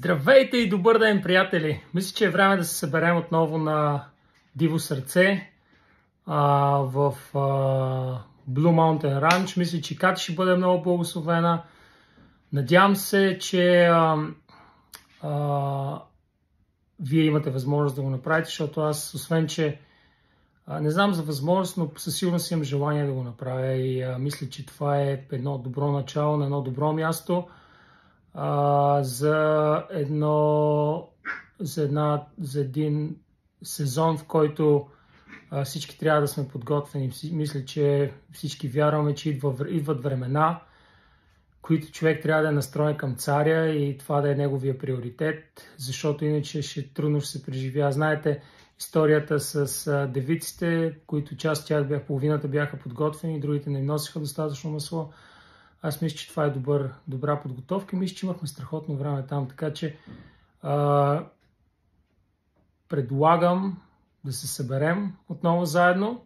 Здравейте и добър ден, приятели! Мисля, че е време да се съберем отново на Диво сърце в Blue Mountain Ranch. Мисля, че Кати ще бъде много благословена. Надявам се, че вие имате възможност да го направите, защото аз, освен че не знам за възможност, но със сигурност имам желание да го направя и мисля, че това е едно добро начало на едно добро място за един сезон, в който всички трябва да сме подготвени. Мисля, че всички вярваме, че идват времена, които човек трябва да е настроен към царя и това да е неговия приоритет, защото иначе трудно ще се преживя. Знаете историята с девиците, които част от тях половината бяха подготвени, другите не носиха достатъчно масло. Аз мисля, че това е добра подготовка и мисля, че имахме страхотно време там. Така че предлагам да се съберем отново заедно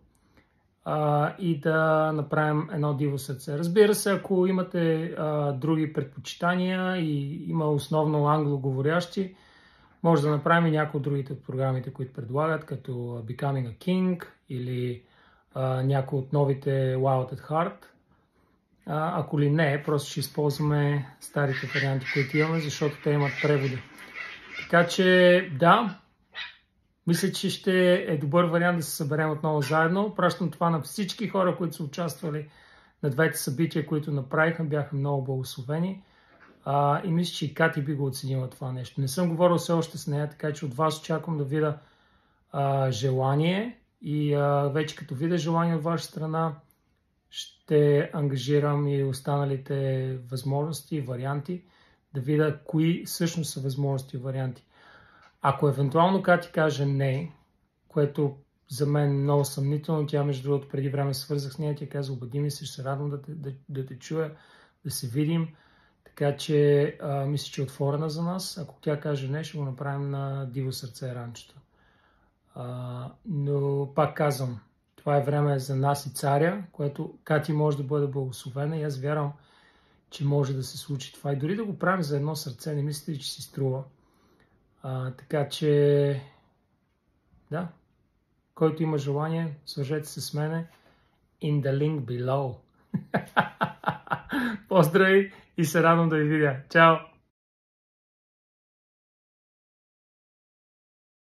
и да направим едно диво сърце. Разбира се, ако имате други предпочитания и има основно англоговорящи, може да направим и някои от другите от програмите, които предлагат, като Becoming a King или някои от новите Wild at Heart. Ако ли не, просто ще използваме старите варианти, които имаме, защото те имат преводи. Така че, да, мисля, че ще е добър вариант да се съберем отново заедно. Пращам това на всички хора, които са участвали на двете събития, които направихме. Бяха много благословени. И мисля, че и Кати би го оценила това нещо. Не съм говорил все още с нея, така че от вас очаквам да видя желание. И вече като видя желание от ваша страна, ще ангажирам и останалите възможности и варианти, да видя кои всъщност са възможности и варианти. Ако евентуално Кати каже не, което за мен е много съмнително, тя между другото преди време свързах с нея, тя каза: обади ми се, ще се радвам да те чуя, да се видим. Така че мисля, че е отворена за нас. Ако тя каже не, ще го направим на Диво сърце ранчето. Но пак казвам, това е време за нас и царя, което Кати може да бъде благословена и аз вярвам, че може да се случи това. И дори да го правим за едно сърце, не мислите, че си струва. Така че, да, който има желание, свържете се с мене in the link below. Поздрави и се радвам да ви видя. Чао!